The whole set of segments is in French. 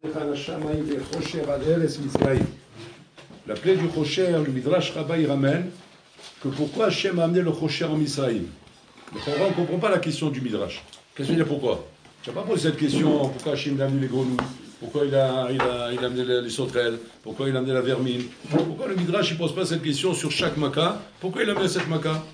La plaie du Chosher, le Midrash Rabbah, il ramène que pourquoi Hachem a amené le Chosher en Misraïm. On ne comprend pas la question du Midrash. Qu'est-ce que veut dire pourquoi? Tu n'as pas posé cette question, pourquoi Hachem a amené les grenouilles, pourquoi il a amené les sauterelles, pourquoi il a amené la vermine. Pourquoi le Midrash ne pose pas cette question sur chaque maca? Pourquoi il a amené cette maca?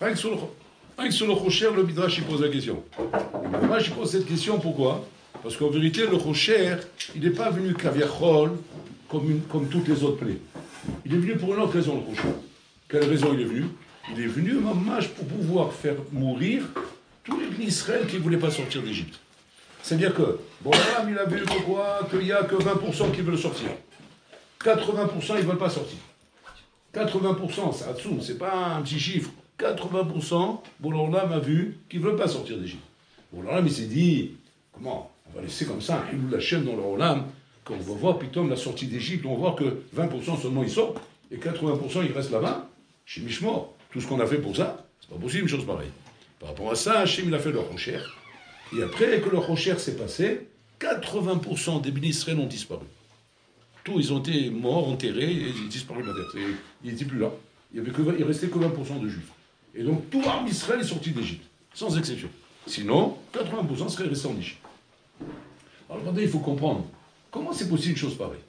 Rien que sur le Chosher, le Midrash il pose la question. Le Midrash il pose cette question, pourquoi? Parce qu'en vérité, le Chosher, il n'est pas venu kaviachol comme toutes les autres plaies. Il est venu pour une autre raison, le Chosher. Quelle raison il est venu? Il est venu, mamage, pour pouvoir faire mourir tous les Bnei Israël qui ne voulaient pas sortir d'Égypte. C'est-à-dire que, bon, là, il a vu que quoi? Qu'il n'y a que 20% qui veulent sortir. 80% ils ne veulent pas sortir. 80%, c'est Hatsoum, c'est pas un petit chiffre. 80%, Boulaolam a vu qu'ils ne veulent pas sortir d'Égypte. Boulaolam, il s'est dit, comment? On va laisser comme ça, il nous la chaîne dans le Olam, quand on va voir plutôt la sortie d'Égypte, on va voir que 20% seulement ils sortent, et 80% ils restent là-bas, chez Mishmor. Tout ce qu'on a fait pour ça, c'est pas possible une chose pareille. Par rapport à ça, Hachem il a fait le Chosher, et après que le Chosher s'est passé, 80% des Bnei Israël ont disparu. Tous, ils ont été morts, enterrés, et ils ont disparu de la terre. Ils n'étaient plus là. Il restait que 20% de Juifs. Et donc tout l'armée Israël est sorti d'Égypte, sans exception. Sinon, 80% seraient restés en Égypte. Alors maintenant, il faut comprendre, comment c'est possible une chose pareille?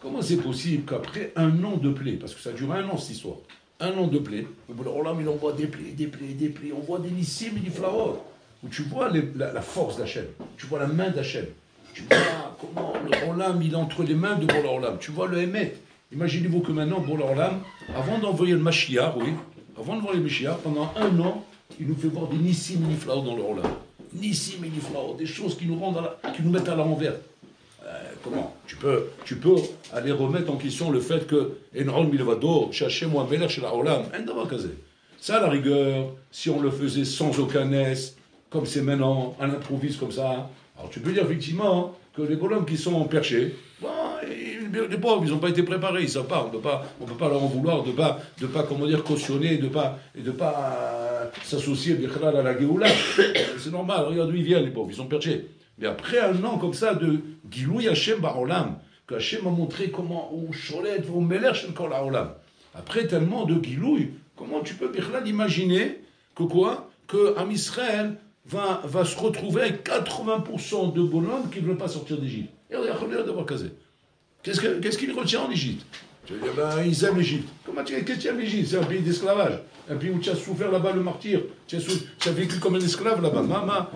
Comment c'est possible qu'après un an de plaie, parce que ça dure un an cette histoire, un an de plaie, il envoie des plaies, on voit des nissim et des flaor, où tu vois la force d'Hachem, tu vois la main d'Hachem, tu vois comment le Olam il est entre les mains de Bola Olam, tu vois le Hémet. Imaginez-vous que maintenant, Bola Olam, avant d'envoyer le Mashiach, avant d'envoyer le Mashiach, pendant un an, il nous fait voir des nissim et des flaor dans le Olam. Nissim et des flaor, des choses qui nous mettent à l'envers. Comment tu peux aller remettre en question le fait que Enron Milvado, Shachem ou Ameler chez la Olam, ça, à la rigueur, si on le faisait sans aucun S, comme c'est maintenant, à l'improviste comme ça, alors tu peux dire effectivement que les bonhommes qui sont perchés, les pauvres, ils n'ont pas été préparés, ils ne savent pas, on ne peut pas leur en vouloir de pas comment dire, cautionner, de pas s'associer à la Géoula. C'est normal, regarde d'où ils viennent, les pauvres, ils sont perchés. Mais après un an comme ça de Gilouy Hachem Barolam, que Hachem a montré comment on cholet, on mêler chez le Olam. Après tellement de Gilouy, comment tu peux imaginer que quoi? Que Am Israël va se retrouver avec 80% de bonhommes qui ne veulent pas sortir d'Égypte. Et on qu'est-ce qu'ils retiennent en Égypte? Tu veux dire, ils aiment l'Égypte. Qu'est-ce que tu aimes l'Égypte? C'est un pays d'esclavage. Un pays où tu as souffert là-bas le martyr. Tu as vécu comme un esclave là-bas.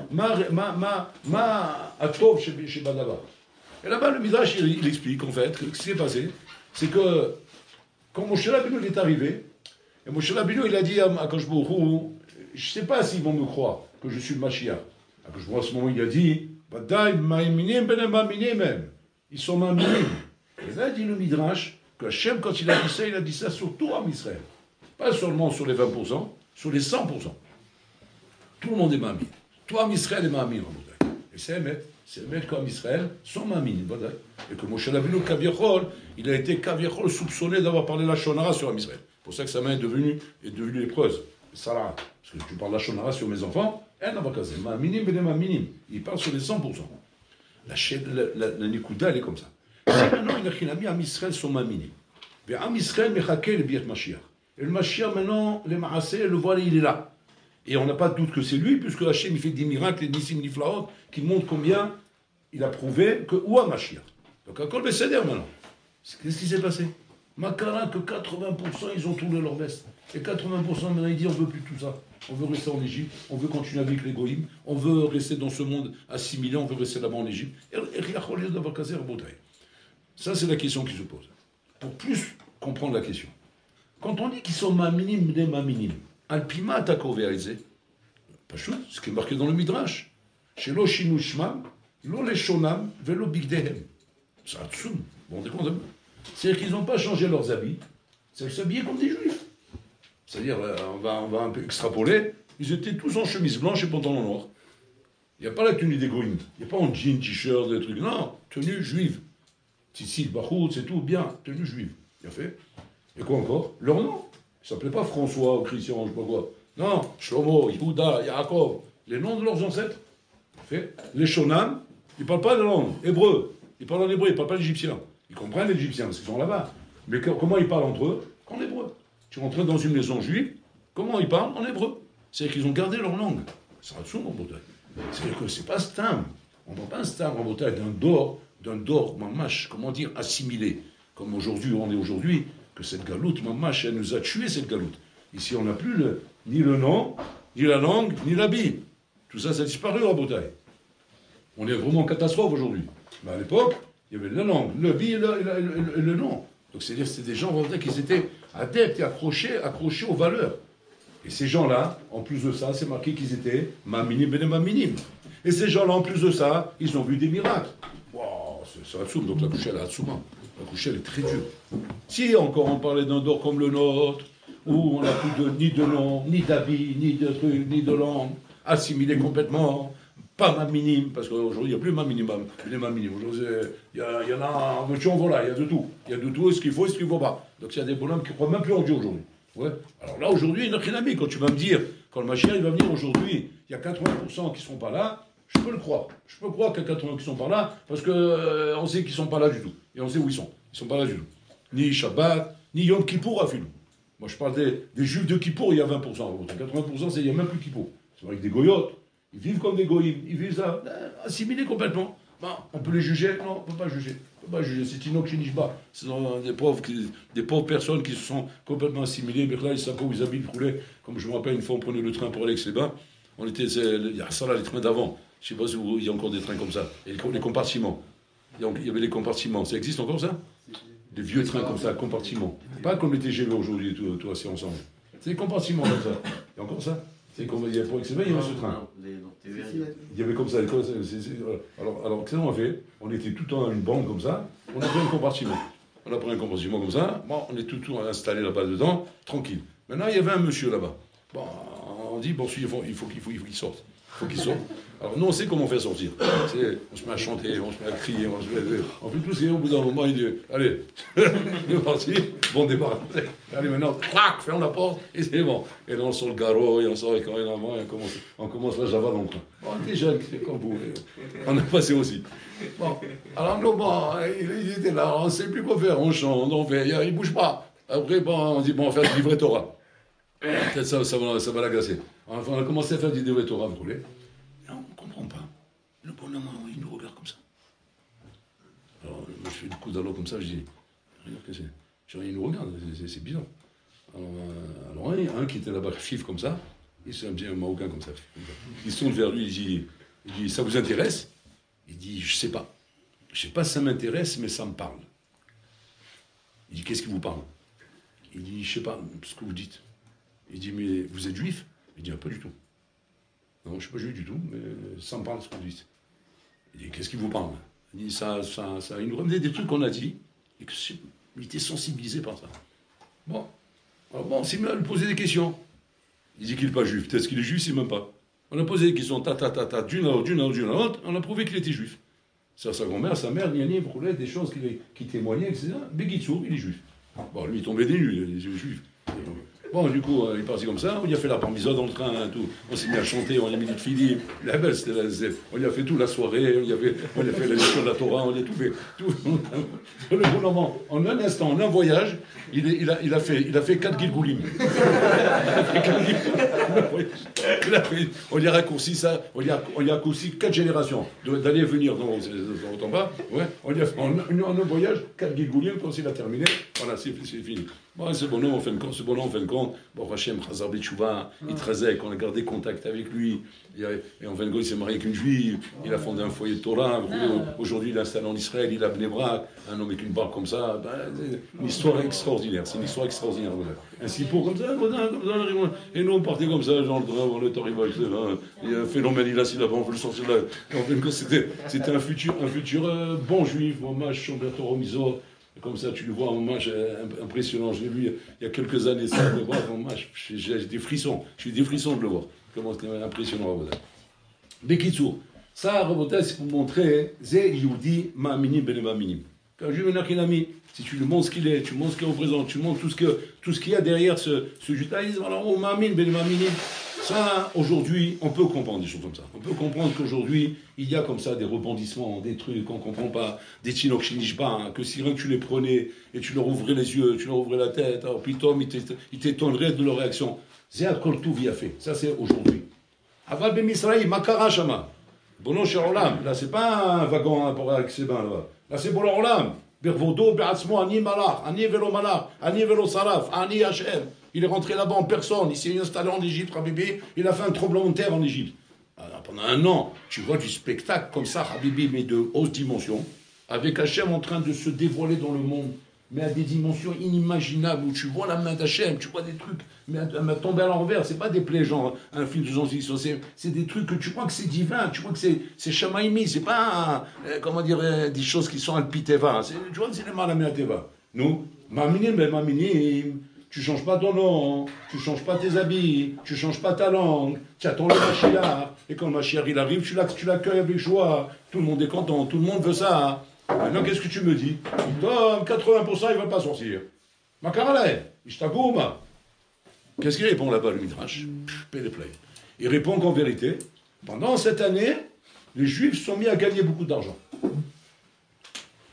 Atov chez Badaba. Et là-bas, le Midrash, il explique en fait, ce qui s'est passé, c'est que quand Moshe Rabbeinu est arrivé, et Moshe Rabbeinu, il a dit à Akadosh Baruch Hu, je ne sais pas s'ils vont me croire que je suis le Mashiach. Akadosh Baruch Hu, à ce moment, il a dit, ils sont maminim. Et là, dit le Midrash, que Hachem, quand il a dit ça sur tout Am Israël. Pas seulement sur les 20%, sur les 100%. Tout le monde est mamine. Tout Am Israël est mamine. Et c'est le maître qu'Am Israël sont mamines. Et que Moshe Rabbeinu Kaviachol, il a été Kaviachol soupçonné d'avoir parlé la Shonara sur Am Israël. C'est pour ça que sa main est devenue lépreuse. Salah. Parce que tu parles la Shonara sur mes enfants, elle n'a pas casé. Maminim bene maminim. Il parle sur les 100%. La Nikuda, elle est comme ça. Si maintenant, il a mis Am Israël sont maminim. Et Am Israël mechaké le biet Mashiach. Et le Mashiach, maintenant, les Maaseh, le voilà, il est là. Et on n'a pas de doute que c'est lui, puisque Hachem, il fait des miracles, des Nissim Niflaot, qui montrent combien il a prouvé que où a Mashiach. Donc, à Kol Besséder, maintenant. Qu'est-ce qui s'est passé? Makara, que 80%, ils ont tourné leur veste. Et 80% maintenant, ils disent, on ne veut plus tout ça. On veut rester en Égypte, on veut continuer avec les Goïms, on veut rester dans ce monde assimilé, on veut rester là-bas en Égypte. Ça, c'est la question qui se pose. Pour plus comprendre la question. Quand on dit qu'ils sont maminim des maminim, alpima atako ve'alizé, pas chose, ce qui est marqué dans le Midrash. Chez lo shinu shmam, lo leshonam, velo bigdehem. C'est Hatsoum, vous vous rendez compte? C'est-à-dire qu'ils n'ont pas changé leurs habits, c'est s'habiller comme des juifs. C'est-à-dire, on va un peu extrapoler, ils étaient tous en chemise blanche et pantalon noir. Il n'y a pas la tenue des goïms, il n'y a pas en jean, t-shirt, des trucs, non, tenue juive. Tzitzit, Bachout, c'est tout, bien, tenue juive. Bien fait. Et quoi encore? Leur nom. Ils ne s'appelaient pas François ou Christian, je ne sais pas quoi. Non, Shlomo, Yehuda, Yaakov. Les noms de leurs ancêtres. Fait. Les Shonam, ils ne parlent pas de langue hébreu. Ils parlent en hébreu, ils ne parlent pas l'égyptien. Ils comprennent l'égyptien parce qu'ils sont là-bas. Mais comment ils parlent entre eux? En hébreu. Tu rentres dans une maison juive, comment ils parlent? En hébreu. C'est-à-dire qu'ils ont gardé leur langue. C'est un en Bretagne. C'est-à-dire que c'est pas stam. On ne prend pas un stam en Bretagne d'un dor, mamache, comment dire, assimilé. Comme aujourd'hui, on est aujourd'hui, que cette galoute, mamache, elle nous a tué cette galoute. Ici, on n'a plus ni le nom, ni la langue, ni la Bible. Tout ça, ça a disparu en Bretagne. On est vraiment en catastrophe aujourd'hui. Mais à l'époque, il y avait la langue, le Bible et le nom. Donc c'est-à-dire que c'était des gens qui étaient adeptes et accrochés aux valeurs. Et ces gens-là, en plus de ça, c'est marqué qu'ils étaient maminim ben maminim. Et ces gens-là, en plus de ça, ils ont vu des miracles. Wow, c'est Hatsoum, donc la couche elle est Hatsouma. La couche elle est très dure. Si encore on parlait d'un dor comme le nôtre, où on n'a plus ni de nom, ni d'habits, ni de trucs, ni de langue, assimilé complètement, pas maminim, parce qu'aujourd'hui il n'y a plus maminim, aujourd'hui il y en a, voilà, il y a de tout. Il y a de tout, ce qu'il faut et ce qu'il ne faut pas. Donc il y a des bonhommes qui ne croient même plus en Dieu aujourd'hui. Ouais. Alors là, aujourd'hui, il n'y a rien à dire. Quand tu vas me dire, quand le Mashiach il va venir aujourd'hui, il y a 80% qui ne seront pas là, je peux le croire. Je peux croire qu'il y a 80% qui ne sont pas là, parce qu'on sait qu'ils ne sont pas là du tout. Et on sait où ils sont. Ils ne sont pas là du tout. Ni Shabbat, ni Yom Kippour à film. Moi, je parle des Juifs de Kippour, il y a 20%. 80%, il n'y a même plus Kippour. C'est vrai que des goyotes, ils vivent comme des goyim. Ils vivent ça, assimilés complètement. Bon, on peut les juger? Non, on ne peut pas juger. C'est Tinoch Shinishba. Ce sont des pauvres personnes qui se sont complètement assimilées. Mais là, ils savent pas où ils habitent, roulaient. Comme je me rappelle, une fois, on prenait le train pour aller avec les bains. On était, il y a ça là, les trains d'avant. Je ne sais pas si il y a encore des trains comme ça. Et les compartiments. Il y avait les compartiments. Ça existe encore ça? Des vieux trains comme ça, compartiments. Pas comme les TGV aujourd'hui, tout assis ensemble. C'est des compartiments comme ça. Il y a encore ça? C'est comme il y a pour Excellent, il y avait ce train. Il y avait comme ça. Alors qu'est-ce qu'on a fait? On était tout le temps à une bande comme ça. On a pris un compartiment. Comme ça. Bon, on est tout installé là-bas dedans, tranquille. Maintenant, il y avait un monsieur là-bas. Bon, on dit, bon, il faut qu'il sorte. Alors, nous, on sait comment faire sortir. On se met à chanter, on se met à crier, on fait tout ça. Au bout d'un moment, il dit, allez, on est parti, bon départ. Allez, maintenant, clac, ferme la porte, et c'est bon. Et là, on sort le garrot, et on sort les carrés d'avant, et on commence la Java dans le train. Bon, on était jeunes, c'est comme vous. On a passé aussi. Bon, alors, nous, il était là, on ne sait plus quoi faire, on chante, on fait, il ne bouge pas. Après, on dit, bon, on va faire du livret Torah. Peut-être ça va l'agacer. Enfin, on a commencé à faire du livret Torah, vous voulez. Non, on ne comprend pas. Le bonhomme, il nous regarde comme ça. Alors, moi, je fais le coup d'allo comme ça, je dis, regarde que c'est. Il nous regarde, c'est bizarre. Alors, un qui était là-bas, fif comme ça, il s'est un Marocain comme ça. Il se tourne vers lui, il dit, ça vous intéresse? Il dit, je sais pas. Je sais pas si ça m'intéresse, mais ça me parle. Il dit, qu'est-ce qui vous parle? Il dit, je sais pas ce que vous dites. Il dit, mais vous êtes juif? Il dit, pas du tout. Non, je ne suis pas juif du tout, mais ça me parle ce que vous dites. Il dit, qu'est-ce qui vous parle? Il dit, il nous revenait des trucs qu'on a dit, et qu'il était sensibilisé par ça. Bon, alors bon, c'est mieux de lui poser des questions. Il dit qu'il n'est pas juif. Peut-être qu'il est juif, il ne sait même pas. On a posé des questions, d'une à l'autre, on a prouvé qu'il était juif. Sa grand-mère, sa mère, il brûlait des choses qui témoignaient, etc. Begitsour, il est juif. Bon, lui, il tombait des nues, il est juif. Bon, du coup, il est parti comme ça, on lui a fait la parmisade dans le train, tout. On s'est mis à chanter, on lui a mis du tfili. La belle, on lui a fait toute la soirée, on lui a fait la lecture de la Torah, on lui a tout fait. Le bon moment, en un instant, en un voyage, il a fait 4 Gilgoulim. On lui a raccourci ça, on lui a raccourci 4 générations d'aller et venir dans le temps bas. Ouais, on lui a fait en un voyage 4 Gilgoulim, quand il a terminé, voilà, c'est fini. Bon, ce bonhomme, en fin de compte, bon, Hachem, Chazar Betchouva, il Trazek, on a gardé contact avec lui, et en fin de compte, il s'est marié avec une juive, il a fondé un foyer de Torah, aujourd'hui il est installé en Israël, il a Bnei Brak, un homme avec une barbe comme ça, une histoire extraordinaire, c'est une histoire extraordinaire. Un sippo comme ça, et nous on partait comme ça, genre le temps il a un phénomène, il a assis là-bas, on veut le sortir là, et en fin de compte, c'était un futur bon juif, bon match, Chamberto Romizo. Comme ça, tu le vois, un match impressionnant. Je l'ai vu il y a quelques années, ça, de voir un match. J'ai des frissons. J'ai des frissons de le voir. Comment c'est impressionnant, Rabotai. Bekitsour, ça, Rabotai, c'est pour montrer, Zé Youdi, Ma'aminim, Ben Ma'aminim. Quand je viens Nachinami, si tu lui montres ce qu'il est, tu montres ce qu'il représente, tu montres tout ce qu'il y a derrière ce judaïsme, alors, oh, Ma'amin, Ben Ma'aminim. Ça, aujourd'hui, on peut comprendre des choses comme ça. On peut comprendre qu'aujourd'hui, il y a comme ça des rebondissements, des trucs qu'on ne comprend pas, des tinoks qui nichent pas, hein, que si rien que tu les prenais et tu leur ouvrais les yeux, tu leur ouvrais la tête, alors plutôt ils t'étonneraient de leur réaction. C'est un tout via fait. Ça, c'est aujourd'hui. Aval ben Misraï, Makara Shama. Bono Olam. Là, c'est pas un wagon pour avec ses bains, là. Là, c'est Bono Olam. Bervodo, Beatzmo, Ani Malach, Ani Velo Malach, Ani Velo Saraf, Ani Hachem. Il est rentré là-bas en personne, il s'est installé en Égypte, Habibi, il a fait un tremblement de terre en Égypte. Alors, pendant un an, tu vois du spectacle comme ça, Habibi, mais de haute dimension, avec Hachem en train de se dévoiler dans le monde, mais à des dimensions inimaginables, où tu vois la main d'Hachem, tu vois des trucs, mais elle m'a tombé à l'envers, c'est pas des plaies genre un film de science-fiction, c'est des trucs que tu crois que c'est divin, tu crois que c'est Shamaïmi, c'est pas, comment dire, des choses qui sont alpiteva, tu vois, c'est les malaméateva. Nous, maminim, ben maminim, tu changes pas ton nom, tu changes pas tes habits, tu changes pas ta langue, tu attends le Mashiach, et quand le Mashiach il arrive, tu l'accueilles avec joie, tout le monde est content, tout le monde veut ça. Maintenant, qu'est-ce que tu me dis? Tom, 80% il va pas sortir. Makarale, Ishtagouma. Qu'est-ce qu'il répond là-bas, le Midrash? Il répond qu'en vérité, pendant cette année, les Juifs se sont mis à gagner beaucoup d'argent.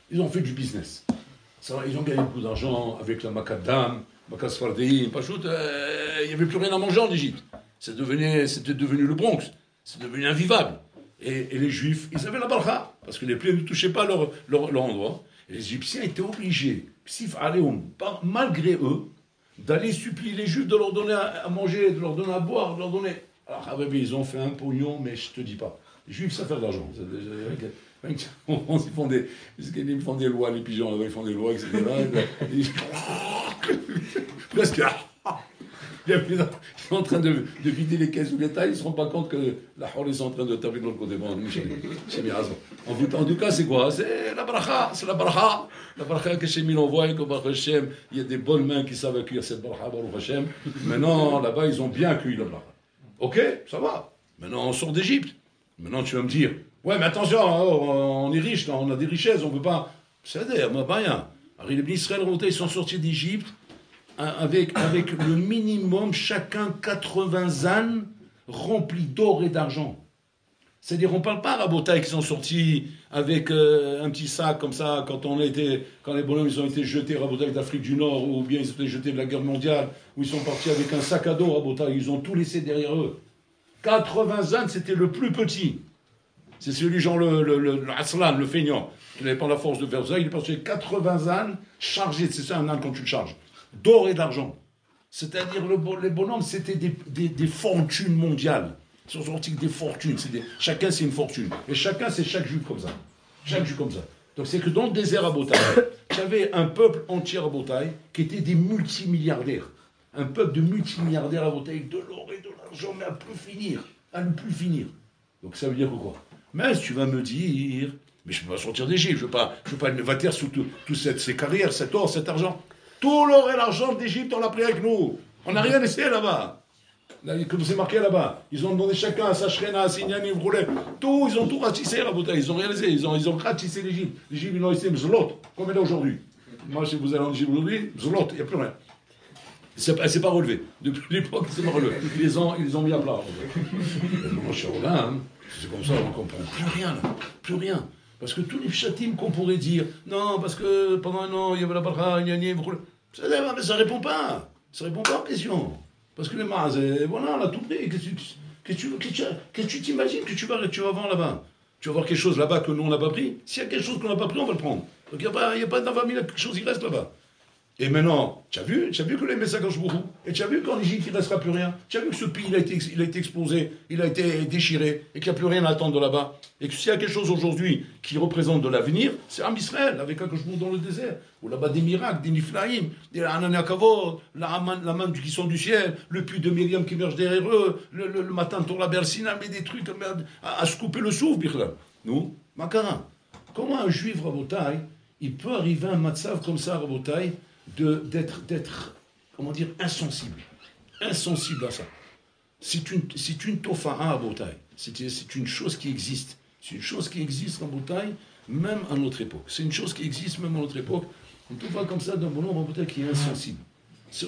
Ils ont fait du business. Ils ont gagné beaucoup d'argent avec la Makadam, Makasfardi, Pachout, il n'y avait plus rien à manger en Égypte. C'était devenu le Bronx. C'est devenu invivable. Et les Juifs, ils avaient la barcha, parce que les plaies ne touchaient pas leur endroit. Et les Égyptiens étaient obligés, malgré eux, d'aller supplier les Juifs de leur donner à manger, de leur donner à boire, de leur donner... Alors, ils ont fait un pognon, mais je te dis pas. Les Juifs savent faire de l'argent. Ils font des lois, les pigeons, là-bas, ils font des lois, etc. Presque... Ils sont en train de vider les caisses ou les tailles, ils ne se rendent pas compte que la horde est en train de taper de l'autre côté. Bon, j'ai mis raison. En tout cas, c'est quoi? C'est la bracha. C'est la bracha. La bracha que Shemil envoie, que Baruch Hashem, il y a des bonnes mains qui savent accueillir cette bracha, Baruch Hashem. Maintenant, là-bas, ils ont bien accueilli la bracha. Ok, ça va. Maintenant, on sort d'Égypte. Maintenant, tu vas me dire, ouais, mais attention, on est riche, on a des richesses, on ne peut pas. C'est-à-dire, moi, pas rien. Alors, les Israël, ils sont sortis d'Égypte avec le minimum, chacun 80 ânes remplis d'or et d'argent. C'est-à-dire, on ne parle pas à Rabotaï qui sont sortis avec un petit sac comme ça, quand les bonhommes ils ont été jetés, Rabotaï d'Afrique du Nord, ou bien ils ont été jetés de la guerre mondiale, où ils sont partis avec un sac à dos, Rabotaï, ils ont tout laissé derrière eux. 80 ânes, c'était le plus petit. C'est celui, genre le Aslan, le feignant, qui n'avait pas la force de faire ça, il est parti avec 80 ânes chargés, c'est ça un âne quand tu le charges, d'or et d'argent. C'est-à-dire, les bonhommes, c'était des fortunes mondiales. Ils sont sortis des fortunes. Chacun, c'est une fortune. Et chacun, c'est chaque juif comme ça. Chaque juif comme ça. Donc, c'est que dans le désert à Botaï, tu avais un peuple entier à Botaï qui était des multimilliardaires. Un peuple de multimilliardaires à Botaï, de l'or et de l'argent, mais à ne plus finir. Donc, ça veut dire quoi? Mais tu vas me dire, mais je ne peux pas sortir d'Égypte, je ne peux pas me taire sous toutes ces carrières, cet or, cet argent. Tout l'or et l'argent d'Égypte, on l'a pris avec nous. On n'a rien laissé là-bas. Comme c'est marqué là-bas. Ils ont demandé chacun à sa shrena, à Signani, tout, ils ont tout ratissé la bouteille. Ils ont rien laissé. Ils ont ratissé l'Égypte. L'Égypte, ils ont laissé Mzlot, comme elle est aujourd'hui. Moi, si vous allez en Égypte aujourd'hui, Mzlot, il n'y a plus rien. Elle ne s'est pas relevée. Depuis l'époque, elle ne s'est pas relevée. Ils les ont mis à plat. Moi, je suis Roland, hein. C'est comme ça, on ne comprend plus rien, là. Plus rien. Parce que tous les pshatim qu'on pourrait dire, non, parce que pendant un an, il y avait la barra, il y a mais ça ne répond pas. Ça ne répond pas aux questions. Parce que les mazes, voilà, on a tout pris. Qu'est-ce que tu t'imagines que tu vas voir là-bas? Tu vas voir quelque chose là-bas que nous, on n'a pas pris. S'il y a quelque chose qu'on n'a pas pris, on va le prendre. Donc il n'y a pas dans 20 000 quelque chose qui reste là-bas. Et maintenant, tu as vu que les messages beaucoup. Et tu as vu qu'en Égypte, il ne restera plus rien. Tu as vu que ce pays, il a été explosé, il a été déchiré, et qu'il n'y a plus rien à attendre de là-bas. Et que s'il y a quelque chose aujourd'hui qui représente de l'avenir, c'est Am Israël, avec un Koshbourg dans le désert. Ou là-bas des miracles, des Niflaïm, des Ananiakavod, la main qui sont du ciel, le puits de Myriam qui émerge derrière eux, le matin, tour la Bersina, mais des trucs à se couper le souffle, Birla. Nous, Makara. Comment un juif, Rabotaï, il peut arriver à un matzav comme ça, Rabotaï, d'être, comment dire, insensible à ça. C'est une tofa'a à Botaï. C'est une chose qui existe. C'est une chose qui existe en Botaï, même à notre époque. C'est une chose qui existe même à notre époque. On tofa comme ça d'un bonhomme en Botaï qui est insensible.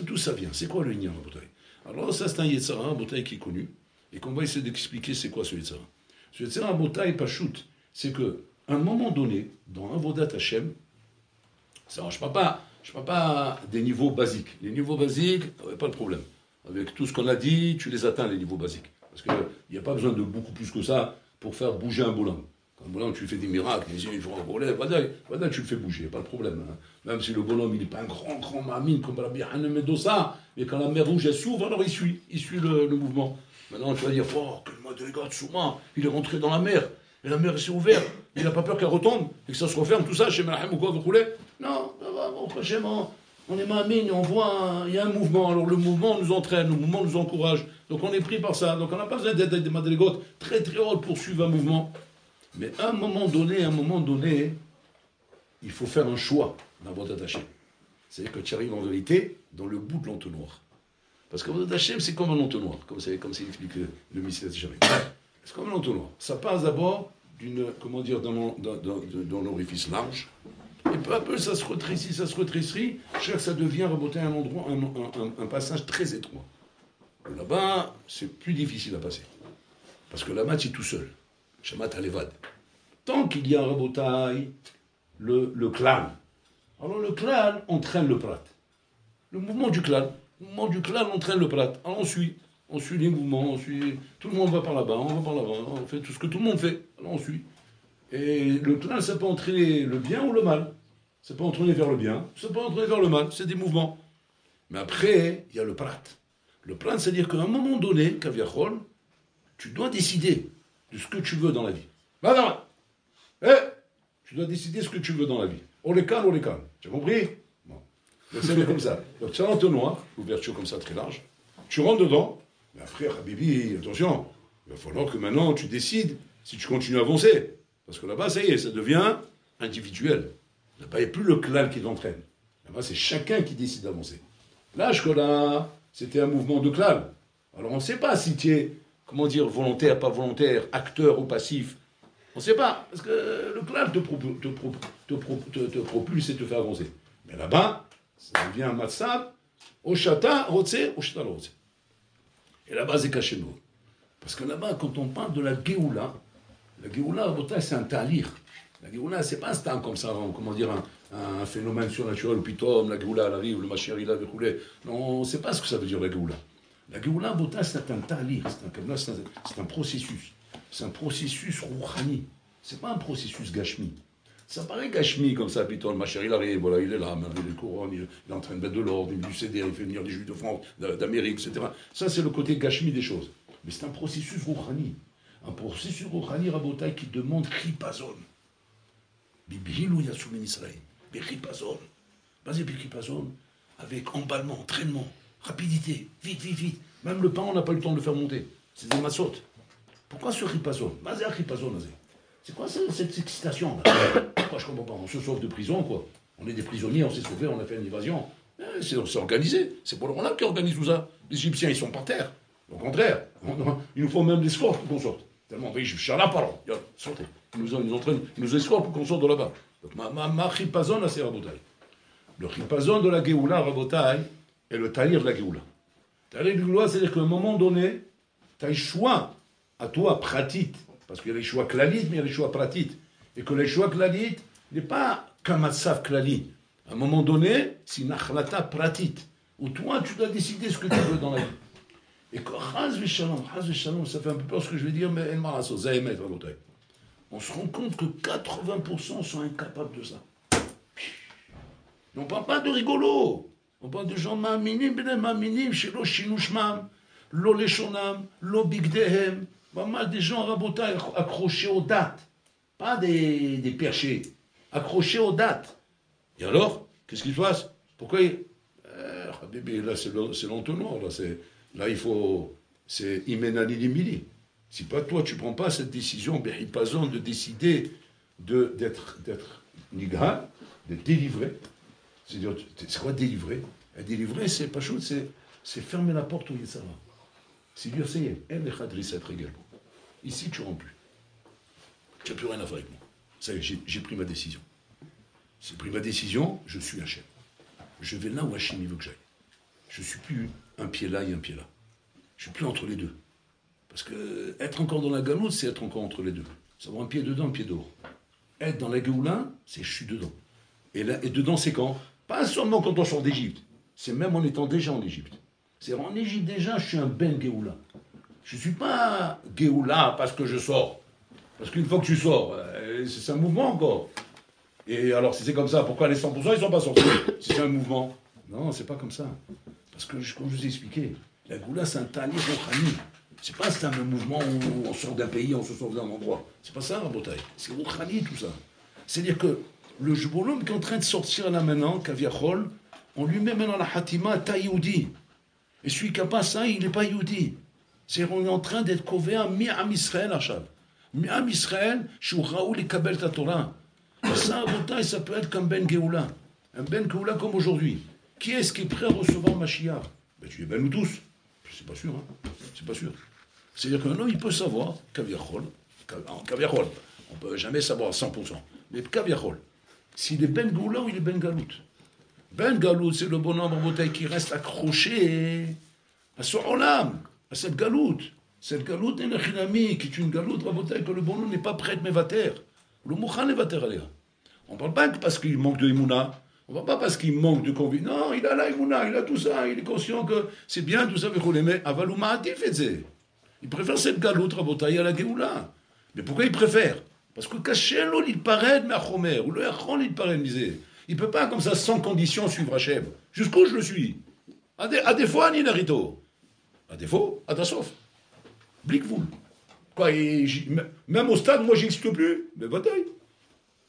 D'où ça vient? C'est quoi le lien en Botaï? Alors ça, c'est un Yetzara, un Botaï qui est connu, et qu'on va essayer d'expliquer c'est quoi ce Yetzara. Ce Yetzara, un Botaï, pas shoot, c'est qu'à un moment donné, dans un Vodat Hashem, ça, je ne parle pas des niveaux basiques. Les niveaux basiques, pas de problème. Avec tout ce qu'on a dit, tu les atteins, les niveaux basiques. Parce qu'il n'y a pas besoin de beaucoup plus que ça pour faire bouger un boulan. Quand un boulan, tu fais des miracles, les yeux, ils font un problème, voilà, tu le fais bouger, pas de problème. Hein. Même si le bonhomme, il n'est pas un grand mamine comme Rabbi Hanan Mendoza, mais quand la mer rouge, elle s'ouvre, alors il suit le mouvement. Maintenant, tu vas dire, oh, quel madrigat de Souma, il est rentré dans la mer, et la mer s'est ouverte, il n'a pas peur qu'elle retombe, et que ça se referme, tout ça, chez Malahem ou quoi, vous roulez. Non, on est mamine, on voit, il y a un mouvement, alors le mouvement nous entraîne, le mouvement nous encourage, donc on est pris par ça, donc on n'a pas besoin d'être des madrigotes très très hautes pour suivre un mouvement. Mais à un moment donné, il faut faire un choix dans votre Hashem. C'est-à-dire que tu arrives en vérité dans le bout de l'entonnoir. Parce que votre Hashem, c'est comme un entonnoir, comme c'est explique le mystère de Shabbat. C'est comme un entonnoir. Ça passe d'abord dans l'orifice large, et peu à peu, ça se rétrécit, jusqu'à que ça devient reboter un endroit, un passage très étroit. Là-bas, c'est plus difficile à passer. Parce que là-bas, tu es tout seul. Shamat Alevad. Tant qu'il y a un rebotail, le clan. Alors le clan entraîne le prat. Le mouvement du clan entraîne le prat. Alors on suit les mouvements, tout le monde va par là-bas, on fait tout ce que tout le monde fait. Alors on suit. Et le clan, ça peut entraîner le bien ou le mal. Ça peut entraîner vers le bien, ça peut entraîner vers le mal. C'est des mouvements. Mais après, il y a le prat. Le prat, c'est-à-dire qu'à un moment donné, Kaviachol, tu dois décider de ce que tu veux dans la vie. Tu dois décider ce que tu veux dans la vie. On les calme. Tu as compris? Bon. Donc c'est comme ça. Donc tu as un entonnoir, ouverture comme ça très large. Tu rentres dedans. Mais après, Habibi, attention, il va falloir que maintenant tu décides si tu continues à avancer. Parce que là-bas, ça y est, ça devient individuel. Là-bas, il n'y a plus le clan qui t'entraîne. Là-bas, c'est chacun qui décide d'avancer. Là, c'était un mouvement de clan. Alors on ne sait pas si tu es, volontaire, pas volontaire, acteur ou passif. On ne sait pas, parce que le clan te propulse et te fait avancer. Mais là-bas, ça devient un matzab, Oshata, Rotse, Oshata, Rotse. Et là-bas, c'est caché nous. Parce que là-bas, quand on parle de la Géoula, c'est un talir. La Géoula, c'est pas un instant comme ça, un phénomène surnaturel, ou pitom, la Géoula, elle arrive, le Mashiach, il a découlé. Non, on ne sait pas ce que ça veut dire, la Géoula. La Géoula, c'est un talir, c'est un processus. C'est un processus rouhani. C'est pas un processus gashmi. Ça paraît gashmi comme ça, Piton, ma chérie, il arrive, voilà, il est là, il est couronne, il est en train de mettre de l'ordre, il du CDR, il fait venir des Juifs de France, d'Amérique, etc. Ça, c'est le côté gashmi des choses. Mais c'est un processus rouhani. Un processus rouhani, Rabotai, qui demande ripazon. Bibhilou Yasoumin Israël. Ripazon. Vas-y, ripazon, avec emballement, entraînement, rapidité, vite. Même le pain, on n'a pas eu le temps de le faire monter. C'est des massotes. Pourquoi ce ripazon? Vas-y, ripazon, vas-y. C'est quoi cette excitation là? Moi, je comprends pas. On se sauve de prison, quoi. On est des prisonniers, on s'est sauvés, on a fait une évasion. C'est organisé. C'est pour le Rwanda qui organise tout ça. Les Égyptiens, ils sont par terre. Au contraire, il nous faut même l'escorte pour qu'on sorte. Tellement, je suis à la parole. Sortez. Ils nous escortent pour qu'on sorte de là-bas. Donc, ma ripazon, c'est Rabotai. Le ripazon de la Géoula, Rabotai, est le talir de la Géoula. Le talir de la Géoula, c'est-à-dire qu'à un moment donné, tu as le choix à toi, pratit. Parce qu'il y a les choix klalites, mais il y a les choix pratites. Et que les choix klalites n'est pas qu'un matzav klali. À un moment donné, c'est une achlata pratite. Où toi, tu dois décider ce que tu veux dans la vie. Et que chaz v'shalom, ça fait un peu peur ce que je vais dire, mais on se rend compte que 80% sont incapables de ça. On ne parle pas de rigolo. On parle de gens ma'aminim, shelo shinushmam, lo leshonam, lo bigdehem. Pas mal des gens rabotailles accrochés aux dates, pas des perchés, accrochés aux dates. Et alors, qu'est-ce qui se passe? Pourquoi bébé, là c'est l'entonnoir, là il faut, c'est imenani limili. Si pas toi tu prends pas cette décision, behipazon, de décider d'être nigra, de délivrer. C'est quoi délivrer? Délivrer, c'est pas chaud, c'est fermer la porte au Yetzara. C'est dire, ça y est, ici tu ne rentres plus. Tu n'as plus rien à faire avec moi. Ça y est, j'ai pris ma décision. J'ai pris ma décision, je suis Hachem. Je vais là où Hachem veut que j'aille. Je ne suis plus un pied là et un pied là. Je suis plus entre les deux. Parce que être encore dans la galoute, c'est être encore entre les deux. C'est avoir un pied dedans, un pied dehors. Être dans la Géoula, c'est je suis dedans. Et dedans, c'est quand? Pas seulement quand on sort d'Égypte. C'est même en étant déjà en Égypte. C'est en Égypte déjà, je suis un Ben Géoula. Je ne suis pas Géoula parce que je sors. Parce qu'une fois que tu sors, c'est un mouvement encore. Et alors, si c'est comme ça, pourquoi les 100% ils ne sont pas sortis? Si c'est un mouvement. Non, c'est pas comme ça. Parce que, comme je vous ai expliqué, la Géoula, c'est un tali rouhani. C'est pas un mouvement où on sort d'un pays, on se sort d'un endroit. C'est pas ça, Rabotai. C'est rouhani, tout ça. C'est-à-dire que le bonhomme qui est en train de sortir là maintenant, Kaviachol, on lui met maintenant la Hatima Taïoudi. Et celui qui n'a pas ça, il n'est pas Youdi. C'est-à-dire qu'on est en train d'être couvert mi-am Israël, Achal. Mi-am Israël, chez Raoul et Kabel Torah. Ça, Rabotai, ça peut être comme Ben Géoula. Un Ben Géoula comme aujourd'hui. Qui est-ce qui est prêt à recevoir Mashiach? Ben, tu es Ben nous tous. C'est pas sûr, hein. C'est pas sûr. C'est-à-dire qu'un homme, il peut savoir, Kaviachol, on ne peut jamais savoir à 100%, mais Kaviachol, s'il est Ben Géoula ou il est Ben Galout. Ben Galout, c'est le bonhomme en bouteille qui reste accroché à son olam, à cette galoute. Cette galoute Nenachinami, qui est une galoute, Rabotai, que le bonhomme n'est pas prêt de mévater. Le mouchan est vater aléa. On ne parle pas que parce qu'il manque de Emouna. On ne parle pas parce qu'il manque de conviction. Non, il a la Emouna, il a tout ça, il est conscient que c'est bien, tout ça, mais Avaluma Atif et il préfère cette galoute, Rabotai, à la Géoula. Mais pourquoi il préfère? Parce que Kachello, il paraît de Machomer, ou le Achon, il paraît de misé. Il ne peut pas, comme ça, sans condition, suivre Hachem. Jusqu'où je le suis? À défaut, Ani Narito. À défaut, à Dassof. Blickvoul. Quoi, même au stade, moi, j'existe plus. Mais bataille.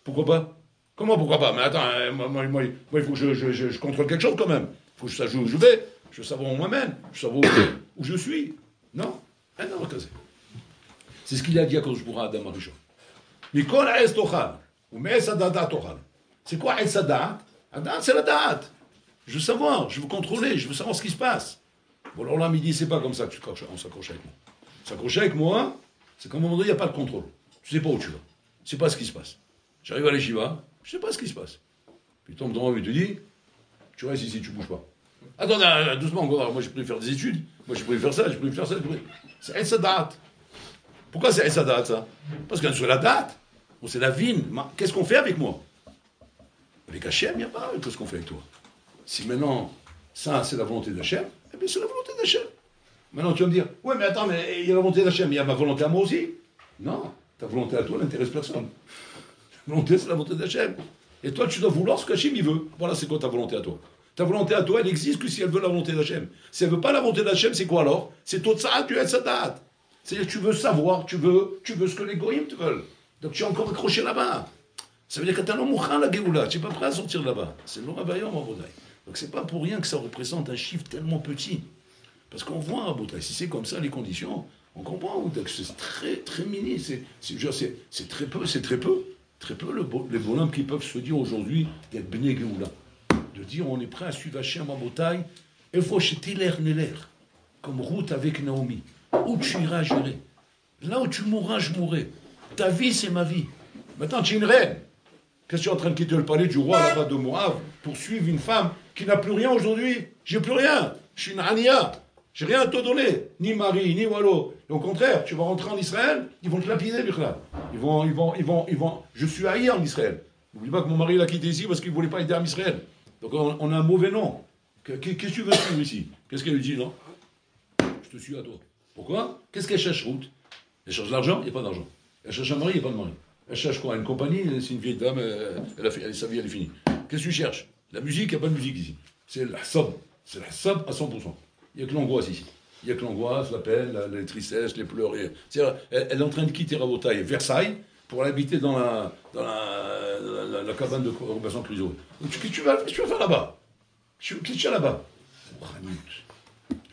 Pourquoi pas? Comment pourquoi pas? Mais attends, moi, il faut que je contrôle quelque chose quand même. Il faut que je sache où je vais. Je veux savoir où on m'amène. Je veux savoir où je suis. Non? Non, c'est ce qu'il a dit à Koshboura Adam Arishon. Mikol Aes Tochal. Ou Me'es Adada Tochal. C'est quoi Aes Adat? Adat, c'est la date. Je veux savoir, je veux contrôler, je veux savoir ce qui se passe. Bon, alors là, midi, c'est pas comme ça on s'accroche avec moi. S'accrocher avec moi, c'est qu'à un moment donné, il n'y a pas de contrôle. Tu sais pas où tu vas. Tu sais pas ce qui se passe. J'arrive à l'Eshiva, je sais pas ce qui se passe. Puis tombe dans il te dit, tu restes ici, tu bouges pas. Attends, doucement, moi j'ai prévu faire des études, moi j'ai prévu faire ça, j'ai prévu faire ça. C'est Aes Adat. Pourquoi c'est Aes Adat, ça? Parce que sur la date, c'est la vigne. Qu'est-ce qu'on fait avec moi? Avec Hachem, il n'y a pas. Qu'est-ce qu'on fait avec toi? Si maintenant, ça, c'est la volonté d'Hachem, eh bien, c'est la volonté d'Hachem. Maintenant, tu vas me dire, ouais, mais attends, mais il y a la volonté d'Hachem, il y a ma volonté à moi aussi. Non, ta volonté à toi n'intéresse personne. Ta volonté, c'est la volonté d'Hachem. Et toi, tu dois vouloir ce qu'Hachem, il veut. Voilà, c'est quoi ta volonté à toi? Ta volonté à toi, elle n'existe que si elle veut la volonté d'Hachem. Si elle ne veut pas la volonté d'Hachem, c'est quoi alors? C'est tout ça, tu es sa date. C'est-à-dire que tu veux savoir, tu veux ce que les goïms te veulent. Donc tu es encore accroché là-bas. Ça veut dire que tu as l'omouchan, la Géoula, tu n'es pas prêt à sortir là-bas. C'est l'Orabayom, Rabotai. Donc c'est pas pour rien que ça représente un chiffre tellement petit. Parce qu'on voit, Rabotai, si c'est comme ça les conditions, on comprend que c'est très, très mini. C'est très peu, les bonhommes qui peuvent se dire aujourd'hui d'être Bnei Géoula. De dire on est prêt à suivre Hachem, Rabotai, il faut jeter l'air Neler, comme route avec Naomi. Où tu iras, j'irai. Là où tu mourras, je mourrai. Ta vie, c'est ma vie. Maintenant, tu es une reine. Qu'est-ce que tu es en train de quitter le palais du roi là-bas de Moab pour suivre une femme qui n'a plus rien aujourd'hui? J'ai plus rien. Je suis une Ania. J'ai rien à te donner. Ni mari, ni wallo. Et au contraire, tu vas rentrer en Israël, ils vont te lapider, Bichla. Ils vont. Je suis haï en Israël. N'oublie pas que mon mari l'a quitté ici parce qu'il ne voulait pas aider en Israël. Donc on a un mauvais nom. Qu'est-ce que tu veux suivre ici? Qu'est-ce qu'elle lui dit, non? Je te suis à toi. Pourquoi? Qu'est-ce qu'elle cherche, Ruth? Elle cherche de l'argent? Il n'y a pas d'argent. Elle cherche un mari? Il n'y a pas de mari. Elle cherche quoi? Une compagnie? C'est une vieille dame, sa vie, elle est finie. Qu'est-ce que tu cherches? La musique? Il n'y a pas de musique ici. C'est la somme. C'est la somme à 100%. Il n'y a que l'angoisse ici. Il n'y a que l'angoisse, la peine, les tristesses, les pleurs. C'est-à-dire, elle est en train de quitter Rabotai, Versailles, pour aller habiter dans la cabane de Robinson Crusoe. Qu'est-ce que tu vas faire là-bas? Qu'est-ce que tu as là-bas?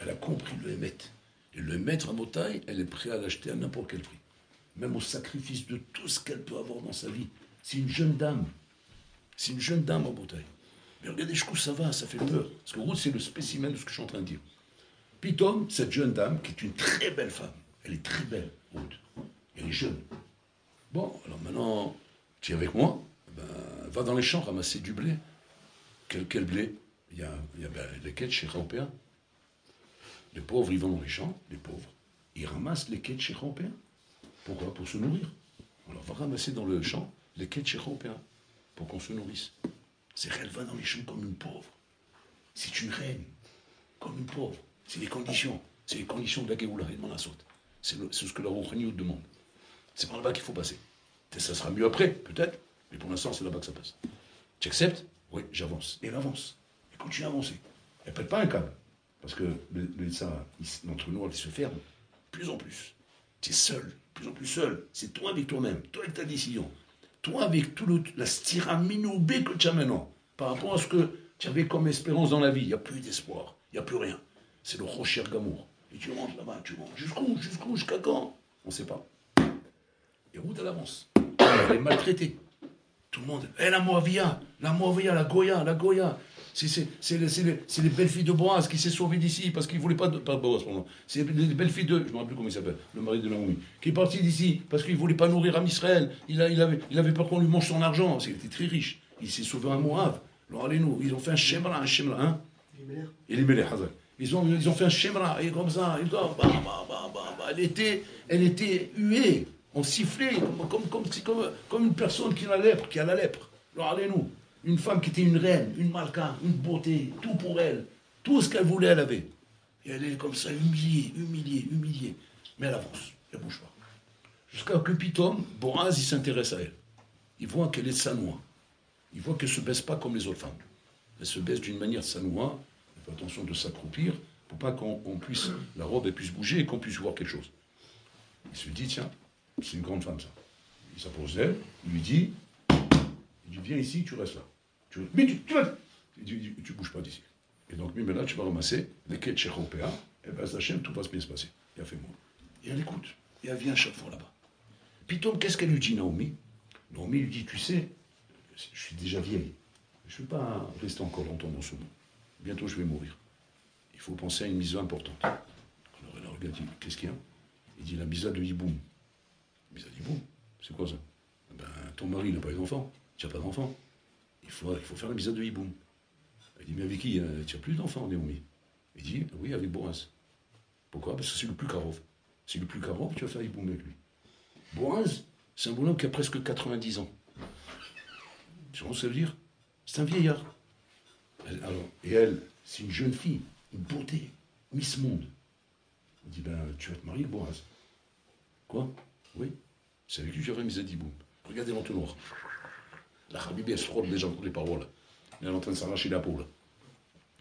Elle a compris le Hémet. Et le Hémet, Rabotai, elle est prête à l'acheter à n'importe quel prix. Même au sacrifice de tout ce qu'elle peut avoir dans sa vie. C'est une jeune dame. C'est une jeune dame en bouteille. Mais regardez jusqu'où ça va, ça fait peur. Parce que Ruth, c'est le spécimen de ce que je suis en train de dire. Pitom, cette jeune dame, qui est une très belle femme, elle est très belle, Ruth. Elle est jeune. Bon, alors maintenant, tu es avec moi, va dans les champs ramasser du blé. Quel blé? Il y a lesquels chez Européen. Les pauvres, ils vont dans les champs, les pauvres. Ils ramassent les quais de chez européens. Pourquoi? Pour se nourrir. On leur va ramasser dans le champ les quais de chez européens pour qu'on se nourrisse. C'est elle va dans les champs comme une pauvre. C'est une reine, comme une pauvre. C'est les conditions. C'est les conditions de la Géoula et de Manasot. C'est ce que la Rouhani demande. C'est par là-bas qu'il faut passer. Ça sera mieux après, peut-être, mais pour l'instant, c'est là-bas que ça passe. Tu acceptes? Oui, j'avance. Et elle avance. Elle continue à avancer. Elle ne pète pas un câble. Parce que notre noir, il se ferme de plus en plus. Tu es seul, de plus en plus seul. C'est toi avec toi-même, toi avec ta décision. Toi avec tout la styraminoubé que tu as maintenant. Par rapport à ce que tu avais comme espérance dans la vie. Il n'y a plus d'espoir. Il n'y a plus rien. C'est le Rocher Gamour. Et tu rentres là-bas, tu rentres. Jusqu'à quand? On ne sait pas. Et route à l'avance. Elle est maltraitée. Tout le monde. La Moavia, la Goya. C'est les belles filles de Boaz qui s'est sauvées d'ici parce qu'il ne voulait pas Boaz, pardon. C'est les belles filles de. Je ne me rappelle plus comment il s'appelle, le mari de Naomi, qui est parti d'ici parce qu'il ne voulait pas nourrir Israël. Il avait peur qu'on lui mange son argent. Il était très riche. Il s'est sauvé à Moab. Alors allez-nous, ils ont fait un shemra, hein. Et les Melech, Hazak. Ils ont fait un shemra, et comme ça, elle était huée. On sifflait comme une personne qui a la lèpre. Alors allez-nous, une femme qui était une reine, une malka, une beauté, tout pour elle. Tout ce qu'elle voulait, elle avait. Et elle est comme ça, humiliée. Mais elle avance, elle ne bouge pas. Jusqu'à que Pitom, Boaz, il s'intéresse à elle. Il voit qu'elle est sanoua. Il voit qu'elle ne se baisse pas comme les autres femmes. Elle se baisse d'une manière sanoua. Il faut attention de s'accroupir pour pas qu'on puisse, la robe elle puisse bouger et qu'on puisse voir quelque chose. Il se dit, tiens, c'est une grande femme, ça. Il s'approche d'elle, il lui dit, viens ici, tu restes là. Mais tu vas... Il dit, tu bouges pas d'ici. Et donc, là, tu vas ramasser les quais de Cheikh Opéa, et ben, Hachem, tout va bien se passer. Il a fait moi. Et elle écoute. Et elle vient chaque fois là-bas. Pitom, qu'est-ce qu'elle lui dit, Naomi? Naomi lui dit, tu sais, je suis déjà vieille. Je ne vais pas rester encore longtemps dans ce monde. Bientôt, je vais mourir. Il faut penser à une mise importante. Alors, elle regarde, dit, qu'est-ce qu'il y a? Il dit, la misa de Hiboum. Misa de Hiboum, c'est quoi ça? Ben, ton mari n'a pas eu d'enfant. Tu n'as pas d'enfant. Il faut faire la misa de Hiboum. Elle dit, mais avec qui? Tu n'as plus d'enfant, Naomi. Il dit, oui, avec Boaz. Pourquoi? Parce que c'est le plus carov. C'est le plus carov, tu vas faire Hiboum avec lui. Boaz, c'est un bonhomme qui a presque 90 ans. Tu vois ce que ça veut dire? C'est un vieillard. Et elle, c'est une jeune fille, une beauté, Miss Monde. Il dit, ben, tu vas te marier, Boaz. Quoi? Oui. C'est avec lui que j'aurais mis Hiboum. Regardez l'entonnoir. La Habibi, elle se frotte déjà contre les paroles. Elle est en train de s'arracher la peau, là.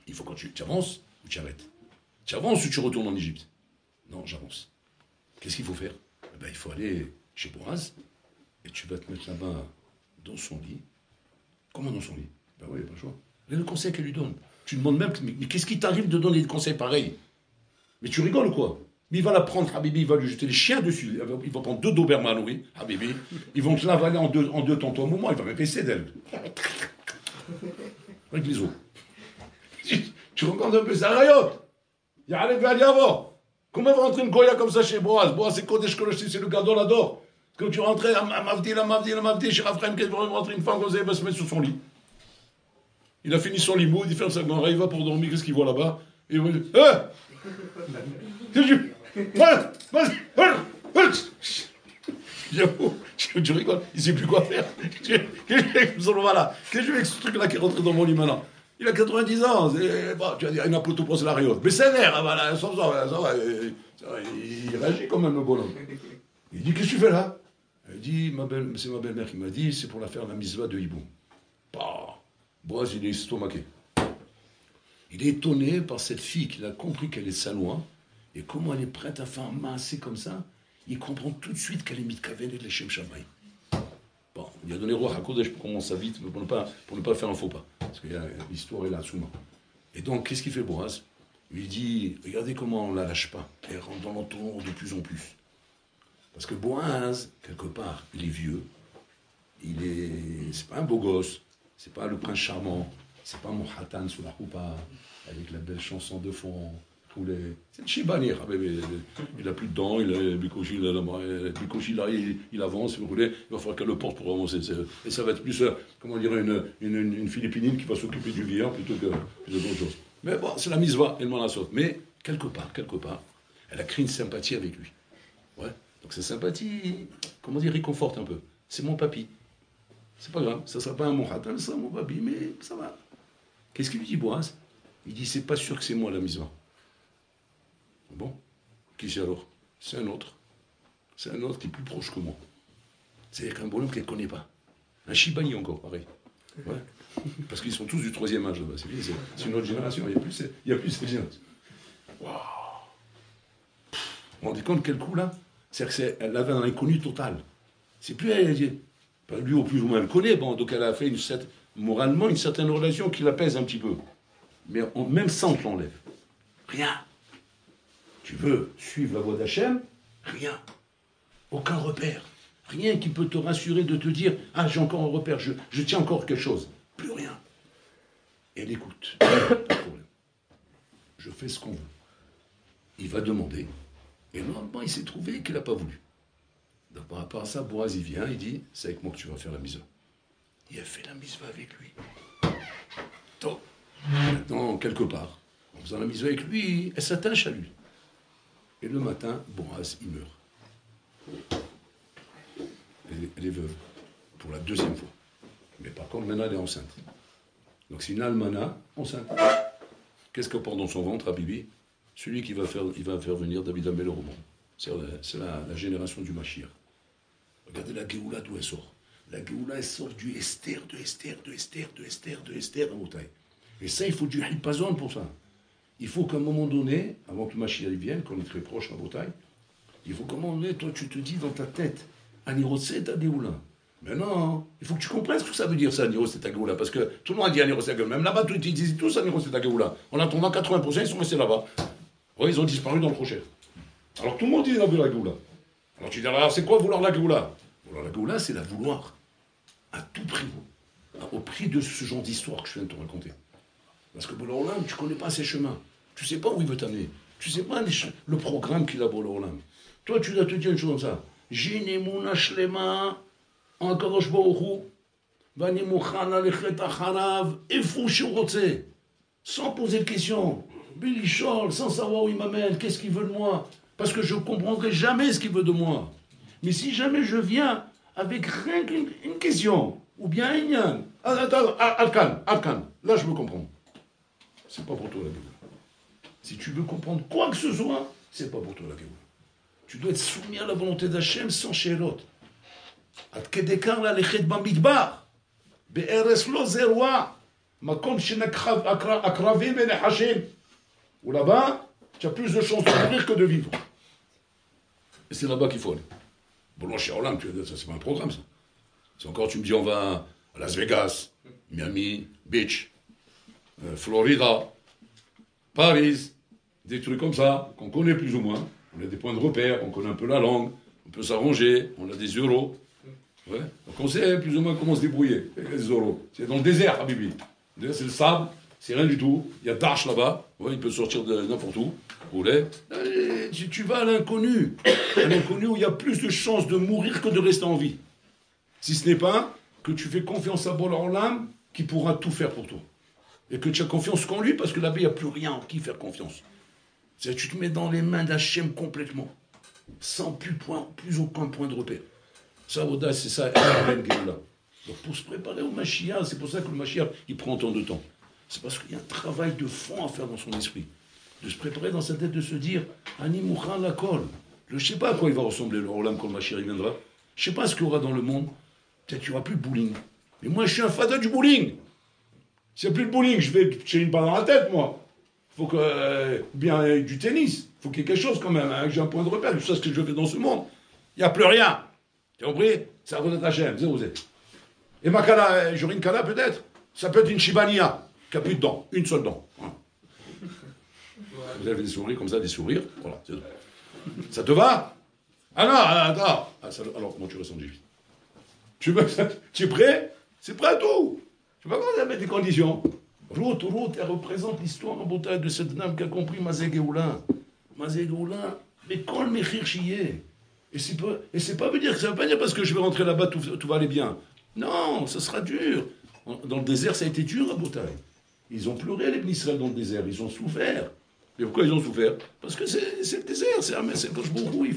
Il faut quand tu avances ou tu arrêtes. Tu avances ou tu retournes en Égypte? Non, j'avance. Qu'est-ce qu'il faut faire? Ben, il faut aller chez Boaz et tu vas te mettre là-bas dans son lit. Comment dans son lit? Ben oui, il n'y a pas le choix. Et le conseil qu'elle lui donne. Tu demandes même, mais qu'est-ce qui t'arrive de donner des conseils pareils? Mais tu rigoles ou quoi? Mais il va la prendre, Habibi, il va lui jeter les chiens dessus. Il va prendre 2 Doberman, oui, Habibi. Ils vont te l'avaler en deux temps au moment, il va répéter d'elle. Avec les os. Tu regardes un peu, c'est un rayon. Il y a rien à y avoir. Comment va rentrer une Goya comme ça chez Boaz? Boaz, c'est Kodesh Kolosh, c'est le gardon l'adore. Quand tu rentrais à Mavdi, chez Raphaël, qu'elle va rentrer une femme comme ça, elle va se mettre sur son lit. Il a fini son limoud, il ferme sa grand il va pour dormir, qu'est-ce qu'il voit là-bas? Et il va dire, tu rigoles, il ne sait plus quoi faire. Qu'est-ce que je fais avec ce truc-là qui est rentré dans mon lit maintenant? Il a 90 ans, bon, tu vas dire, il n'a pas tout pour la riote. Mais c'est l'air, ça va, il réagit quand même, le bonhomme. Il dit, qu'est-ce que tu fais là? Elle dit, c'est ma belle-mère qui m'a dit, c'est pour la faire la misva de Hiboum. Bah, Boaz, il est estomaqué. Il est étonné par cette fille qu'il a compris qu'elle est sanoua, et comment elle est prête à faire un massé comme ça, il comprend tout de suite qu'elle est mitkaven et de l'Echem Shamay. Bon, il a donné roi Hakodesh pour commencer vite, mais pour ne pas faire un faux pas. Parce que l'histoire est là, souvent. Et donc, qu'est-ce qu'il fait, Boaz? Il lui dit, regardez comment on ne la lâche pas. Elle rentre dans l'entour de plus en plus. Parce que Boaz, quelque part, il est vieux. C'est pas un beau gosse. C'est pas le prince charmant. C'est pas mon hatan sous la roupa, avec la belle chanson de fond. C'est le Chibani. Il a plus de dents, Bikochi, il avance, si vous voulez, il va falloir qu'elle le porte pour avancer. Et ça va être plus, comment dire, une Philippinine qui va s'occuper du vieillard plutôt que d'autres choses. Mais bon, c'est la misva, elle m'en a sauté. Mais quelque part, elle a créé une sympathie avec lui. Ouais. Donc cette sympathie, comment dire, réconforte un peu. C'est mon papy. C'est pas grave, ça sera pas un Mohatal, ça sera mon papy, mais ça va. Qu'est-ce qu'il lui dit, Boaz? Il dit, c'est pas sûr que c'est moi la mitzvah. Bon, qui c'est alors? C'est un autre. C'est un autre qui est plus proche que moi. C'est-à-dire qu'un bonhomme qu'elle ne connaît pas. Un Shibani encore, pareil. Ouais. Parce qu'ils sont tous du troisième âge là-bas. C'est une autre génération. Il n'y a plus cette génération. Waouh! Vous vous rendez compte quel coup là? C'est-à-dire qu'elle avait un inconnu total. C'est plus elle. Lui au plus ou moins elle le connaît. Bon, donc elle a fait moralement une certaine relation qui l'apaise un petit peu. Mais même ça, on te l'enlève. Rien. Tu veux suivre la voie d'Hachem? Rien. Aucun repère. Rien qui peut te rassurer de te dire « Ah, j'ai encore un repère, je tiens encore quelque chose. » Plus rien. Et elle écoute. Pas de problème. Je fais ce qu'on veut. Il va demander. Et normalement, il s'est trouvé qu'il n'a pas voulu. Donc, par rapport à ça, Boaz, il vient, il dit « C'est avec moi que tu vas faire la mitzvah. » Il a fait la mitzvah avec lui. Donc, maintenant, quelque part, en faisant la mitzvah avec lui, elle s'attache à lui. Et le matin, Boaz, il meurt. Elle est veuve, pour la deuxième fois. Mais par contre, maintenant, elle est enceinte. Donc c'est une almana enceinte. Qu'est-ce qu'elle porte dans son ventre, Habibi? Celui qui va faire venir David Amel au monde. C'est la génération du Mashiach. Regardez la Géoula d'où elle sort. La Géoula, elle sort du Esther, de Esther à Moutaï. Et ça, il faut du Hipazon pour ça. Il faut qu'à un moment donné, avant que le Mashiach vienne, qu'on est très proche à Moutaï, il faut qu'à un moment donné, toi, tu te dis dans ta tête, Anirose ta Géoula. Mais non, il faut que tu comprennes ce que ça veut dire, ça, Anirose ta Géoula. Parce que tout le monde a dit Anirose ta Géoula. Même là-bas, ils disent tous Anirose ta Géoula. En attendant 80%, ils sont restés là-bas. Ouais, ils ont disparu dans le prochain. Alors tout le monde dit la Géoula. Alors tu dis, alors c'est quoi vouloir la Géoula? Vouloir la Géoula, c'est la vouloir à tout prix. Au prix de ce genre d'histoire que je viens de te raconter. Parce que Bola Olam, tu ne connais pas ses chemins. Tu ne sais pas où il veut t'amener. Tu ne sais pas le programme qu'il a Bola Olam. Toi, tu dois te dire une chose comme ça. Jinemouna shlema en kadosh baruch hu vani mukhan alechet acharav ifou shurotze, sans poser de questions, bilichol, sans savoir où il m'amène, qu'est-ce qu'il veut de moi, parce que je ne comprendrai jamais ce qu'il veut de moi. Mais si jamais je viens avec rien qu'une question, ou bien un yan, Alkan, là je veux comprendre. C'est pas pour toi la Géoula. Si tu veux comprendre quoi que ce soit, c'est pas pour toi la Géoula. Tu dois être soumis à la volonté d'Hachem sans shelot. Ad kedekar la lechet bamidbar, be'eres lo zerwa, makom shenakrav akravim et nechashim. Où là-bas, tu as plus de chances de mourir que de vivre. Et c'est là-bas qu'il faut aller. Bon, chez Orlam, ça c'est pas un programme ça. C'est encore, tu me dis, on va à Las Vegas, Miami Beach, Florida, Paris, des trucs comme ça, qu'on connaît plus ou moins. On a des points de repère, on connaît un peu la langue, on peut s'arranger, on a des euros. Ouais. Donc on sait plus ou moins comment se débrouiller avec les euros. C'est dans le désert, Habibi. C'est le sable, c'est rien du tout. Il y a Dash là-bas, ouais, il peut sortir de n'importe où. Tu vas à l'inconnu. À l'inconnu où il y a plus de chances de mourir que de rester en vie. Si ce n'est pas que tu fais confiance à Bola Olam qui pourra tout faire pour toi. Et que tu as confiance qu'en lui parce que là-bas, il n'y a plus rien en qui faire confiance. C'est-à-dire que tu te mets dans les mains d'Hachem complètement, sans plus aucun point de repère. Ça, Oda, c'est ça, donc pour se préparer au Mashiach, c'est pour ça que le Mashiach, il prend tant de temps. C'est parce qu'il y a un travail de fond à faire dans son esprit. De se préparer dans sa tête, de se dire, Ani Mouchan la kol. Je ne sais pas à quoi il va ressembler le Olam quand le Mashiach viendra. Je ne sais pas ce qu'il y aura dans le monde. Peut-être qu'il n'y aura plus de bowling. Mais moi, je suis un fada du bowling. S'il n'y a plus de bowling, je vais tirer une balle dans la tête, moi. Il faut que, bien du tennis, il faut qu'il y ait quelque chose quand même, hein, que j'ai un point de repère, je sais ce que je fais dans ce monde. Il n'y a plus rien. Tu as compris? C'est à votre Hachem, zéro zé. Et ma kala, j'aurai une kala peut-être? Ça peut être une shibania, qui n'a plus de dents, une seule dent. Voilà. Vous avez des sourires comme ça, des sourires, voilà. Ça te va? Ah non, attends. Alors, comment tu ressens, Jésus? Tu es prêt? C'est prêt à tout. Tu vas pas mettre des conditions. Ruth, elle représente l'histoire en bouteille de cette dame qui a compris Mazé Géoula. Mazé Géoula, mais quand le Mechir chier. Et ça veut pas dire parce que je vais rentrer là-bas, tout va aller bien. Non, ça sera dur. Dans le désert, ça a été dur à Boutaï. Ils ont pleuré, les Israël, dans le désert. Ils ont souffert. Mais pourquoi ils ont souffert? Parce que c'est le désert, c'est Kadosh Baruch Hu,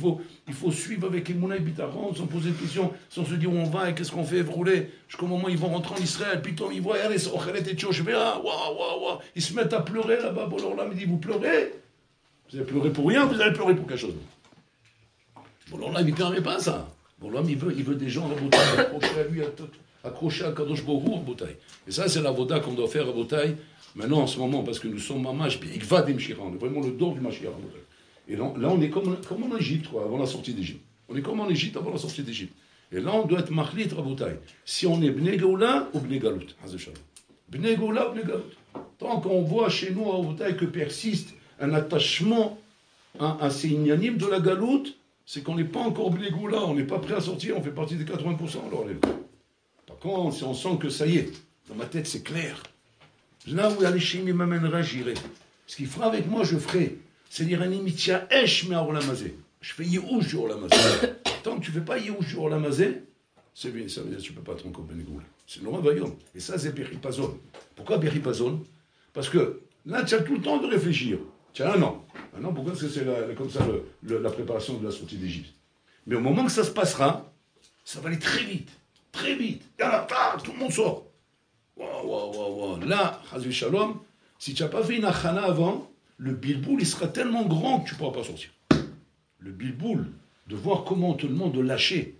il faut suivre avec Emouna et Bitaron, sans poser de questions, sans se dire où on va et qu'est-ce qu'on fait, rouler. Jusqu'au moment où ils vont rentrer en Israël, puis ils voient, allez, Ochelet et Tchoshvea, waouh, ils se mettent à pleurer là-bas, bon, alors là, il dit, vous pleurez? Vous allez pleurer pour rien, vous allez pleurer pour quelque chose. Bon, alors là, il ne permet pas ça. Bon, l'homme, il veut des gens, accrochés à lui, accrochés à Kadosh Baruch Hu, en bouteille. Et ça, c'est la voda qu'on doit faire à bouteille. Maintenant, en ce moment, parce que nous sommes mamash, puis Ikvadim Shira, on est vraiment le dos du Mashiach. Et là, on est comme en Égypte, quoi, avant la sortie d'Égypte. On est comme en Égypte avant la sortie d'Égypte. Et là, on doit être machlit rabotai. Si on est Bnei Geoula ou Bnei Galut, Bnei Geoula ou Bnei Galut. Tant qu'on voit chez nous à rabotai que persiste un attachement à ces ignanim de la Galoute, c'est qu'on n'est pas encore Bnei Geoula, on n'est pas prêt à sortir, on fait partie des 80%. Alors, par contre, si on sent que ça y est, dans ma tête, c'est clair. Là où Alishim m'amènera, j'irai. Ce qu'il fera avec moi, je ferai. C'est-à-dire un imitia esh me olamazé. Je fais Yehush du olamazé. Tant que tu ne fais pas Yehush du olamazé, c'est bien, ça veut dire que tu ne peux pas être encore Benegoula. C'est le Vayon. Et ça, c'est Beripazon. Pourquoi Beripazon? Parce que là, tu as tout le temps de réfléchir. Tu as un an. Un an, pourquoi? Parce que c'est comme ça la préparation de la sortie d'Égypte. Mais au moment que ça se passera, ça va aller très vite. Très vite. Tout le monde sort. Waouh. Là, Hazvi Shalom, si tu n'as pas fait une achana avant, le bilboul, il sera tellement grand que tu ne pourras pas sortir. Le bilboul, de voir comment on te demande de lâcher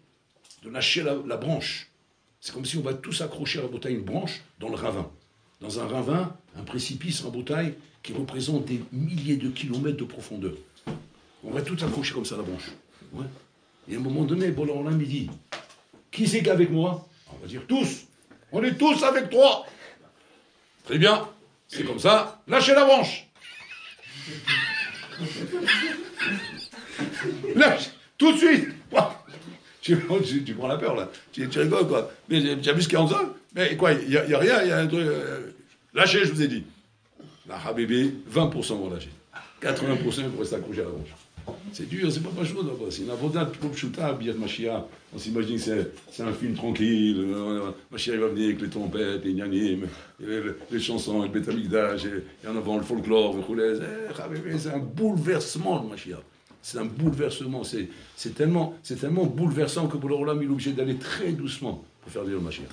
la branche. C'est comme si on va tous accrocher à Rabotaï une branche dans le ravin. Dans un ravin, un précipice en Rabotaï qui représente des milliers de kilomètres de profondeur. On va tous accrocher comme ça la branche. Ouais. Et à un moment donné, Bolan me dit, qui c'est qu'avec moi? On va dire tous. On est tous avec toi. Très bien. C'est comme ça. Lâchez la branche. Lâche. Tout de suite. Tu prends la peur, là. Tu rigoles, quoi. Mais tu as vu ce qu'il y a en zone? Mais quoi, il n'y a rien, il y a un truc... Lâchez, je vous ai dit. La Habibi, 20% vont lâcher. 80% vont rester accrochés à la branche. C'est dur, c'est pas chaud d'abord. C'est une avoda de Pshuta, Biat Mashiach. On s'imagine que c'est un film tranquille. Mashiach va venir avec les trompettes, les gnanim, les chansons, le bétamigdash, et en avant le folklore, c'est un bouleversement, le Mashiach. C'est un bouleversement. C'est tellement bouleversant que pour le Olam, il est obligé d'aller très doucement pour faire dire le Mashiach.